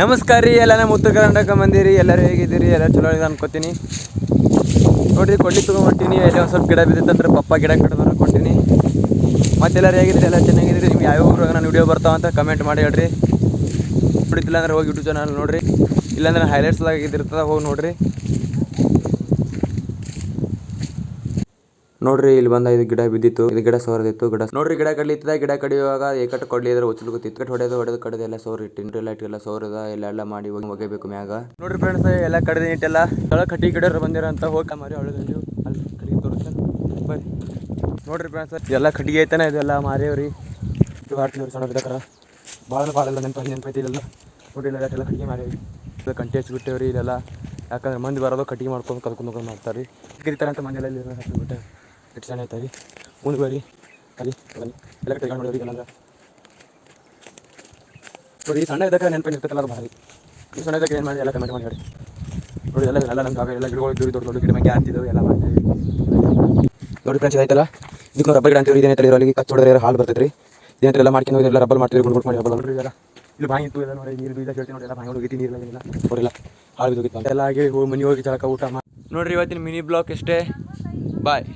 ನಮಸ್ಕಾರ ರೀ ಎಲ್ಲ ನಮ್ಮ ಉತ್ತರ ಕರ್ನಾಟಕ ಮಂದಿರಿ. ಎಲ್ಲರೂ ಹೇಗಿದ್ದೀರಿ? ಎಲ್ಲ ಚಲೋ ಇದೆ ಅನ್ಕೋತೀನಿ. ನೋಡಿರಿ ಕೊಡ್ಲಿ ತೊಗೊಂಡ್ಬಿಟ್ಟಿನಿ. ಎಲ್ಲ ಒಂದು ಸ್ವಲ್ಪ ಗಿಡ ಬಿದ್ದಿತ್ತಂದ್ರೆ ಪಪ್ಪ ಗಿಡ ಕಡ್ದು ಕೊಟ್ಟಿನಿ. ಮತ್ತೆಲ್ಲರೂ ಹೇಗಿದ್ದೀರಿ? ಎಲ್ಲ ಚೆನ್ನಾಗಿದ್ದೀರಿ? ನಿಮ್ಗೆ ಯಾವ ಊರಾಗ ನಾನು ವಿಡಿಯೋ ಬರ್ತಾವಂತ ಕಮೆಂಟ್ ಮಾಡಿ ಹೇಳ್ರಿ. ಬಿಡ್ತಿಲ್ಲ ಅಂದ್ರೆ ಹೋಗಿ ಯೂಟ್ಯೂಬ್ ಚಾನಲ್ ನೋಡಿರಿ, ಇಲ್ಲಾಂದ್ರೆ ಹೈಲೈಟ್ಸ್ದಾಗ ಇದಿರ್ತದೆ ಹೋಗಿ ನೋಡಿರಿ. ನೋಡ್ರಿ ಇಲ್ಲಿ ಬಂದ ಇದು ಗಿಡ ಬಿದ್ದಿತ್ತು, ಇದು ಗಿಡ ಸೋರದಿತ್ತು. ಗಿಡ ನೋಡ್ರಿ ಗಿಡ ಕಡ್ಲಿತ್ತದ. ಗಿಡ ಕಡಿಯುವಾಗ ಏಕಟ್ಟು ಕೊಡ್ಲಿ ಇದ್ರೆ ಉಚ್ಚಲ್ಗುತ್ತಿತ್ತು. ಹೊಡೆದು ಕಡದು ಎಲ್ಲ ಸೋರ್ ಇಟ್ಟಿನ್ರಿ. ಲೈಟ್ ಎಲ್ಲ ಸೋರದ ಎಲ್ಲ ಮಾಡಿ ಒಗೆಬೇಕು ಮ್ಯಾಗ. ನೋಡ್ರಿ ಫ್ರೆಂಡ್ಸ್ ಎಲ್ಲ ಕಡ್ದು ಇಟ್ಟೆಲ್ಲ ತಳ ಕಟ್ಟಿ ಗಿಡ ಬಂದಿರಂತ ಹೋಗಿ ಮಾರಿ ಒಳಗೆ ಅಲ್ಲಿ ಕಟ್ಟಿಗೆ ತೋರಿಸ್ತಾನೆ ಬರ್ರಿ. ನೋಡ್ರಿ ಫ್ರೆಂಡ್ಸ್ ಎಲ್ಲ ಕಟ್ಟಿಗೆ ಐತಾನೆ ಇದೆಲ್ಲ ಮಾರಿಯವ್ರಿ. ಇದು ಆಡ್ತಿವ್ರಿ ಸಣ್ಣ ಗಿಡಕರ ಭಾಳ ನೆನಪೈತಿ ಇಲ್ಲೆಲ್ಲ. ನೋಡ್ರಿ ಇಲ್ಲ ಎಲ್ಲ ಕಟ್ಟಿಗೆ ಮಾರಿವ್ರಿ. ಇದು ಕಂಟಿ ಹಚ್ಚಿಬಿಟ್ಟೇವ್ರಿ ಇಲ್ಲೆಲ್ಲ. ಯಾಕಂದ್ರೆ ಮಂದಿ ಬರೋದು ಕಟ್ಟಿಗೆ ಮಾಡ್ಕೊಂಡು ಕಲ್ಕೊಂಡು ಮಾಡ್ತಾರೆ. ಗಿರಿತಾರೆ ಅಂತ ಮಂದಿ ಎಲ್ಲ ಹಚ್ಚಿಬಿಟ್ಟೆ ಎಷ್ಟು ಚೆನ್ನಾಗಿ ಐತಾರಿ. ಮುಂದೆ ಬರ್ರಿ ಅಲ್ಲಿ ಎಲ್ಲ ಕಟ್ಟಿಗೆ ನೋಡಿದ್ರಿ. ಎಲ್ಲ ನೋಡಿ ಸಣ್ಣ ಇದ್ದಕ್ಕೆ ನೆನಪಿರ್ತಕ್ಕಲ್ಲ ಅದು ಭಾರಿ. ಈ ಸಣ್ಣ ಇದ್ದಕ್ಕೆ ಏನು ಮಾಡಿ ಎಲ್ಲ ಕಮೆಂಟ್ ಮಾಡಿ ಹೇಳಿ. ನೋಡಿ ಎಲ್ಲ ನಮ್ಗೆ ಎಲ್ಲ ಗಿಡಗಳು ದೊಡ್ಡ ಗಿಡ ಬಗ್ಗೆ ಅಂತಿದ್ದವು ಎಲ್ಲ ಮಾಡ್ತೀವಿ. ನೋಡಿ ಫ್ರೆಂಡ್ಸ್ ಆಯ್ತಲ್ಲ, ಇದಕ್ಕೆ ರಬ್ಬರ್ ಗಿಡ ಅಂತೀವಿ. ಇದೇನೈತೆ ಇದರಲ್ಲಿ ಕಚ್ಚ ಹೊಡೆದ್ರೆ ಹಾಲು ಬರ್ತೈತೆ ರೀ. ಇದೇನಂತ ಎಲ್ಲ ಮಾಡ್ಕೊಂಡು ಎಲ್ಲ ರಬ್ಬರ್ ಮಾಡ್ತೀವಿ. ಗುಡ್ ಮಾಡಿ ರಬ್ಬರ್ ನೋಡ್ರಿ. ಎಲ್ಲ ಇಲ್ಲಿ ಬಾಯಿ ಇತ್ತು ಎಲ್ಲ ನೋಡಿ. ನೀರು ಬೀಜ ಹೇಳ್ತೀವಿ ನೋಡಿ. ಎಲ್ಲ ಬಾಯಿ ಹೋಗಿತ್ತು ನೀರಿಲ್ಲ ನೋಡಿಲ್ಲ ಹಾಳು ಬಿದ್ದೋಗಿತ್ತು ಎಲ್ಲ ಆಗಿ ಮನೆ ಹೋಗಿ ಜಳಕ ಊಟ ಮಾಡಿ ನೋಡ್ರಿ. ಇವತ್ತಿನ ಮಿನಿ ಬ್ಲಾಗ್ ಇಷ್ಟೇ. ಬಾಯ್.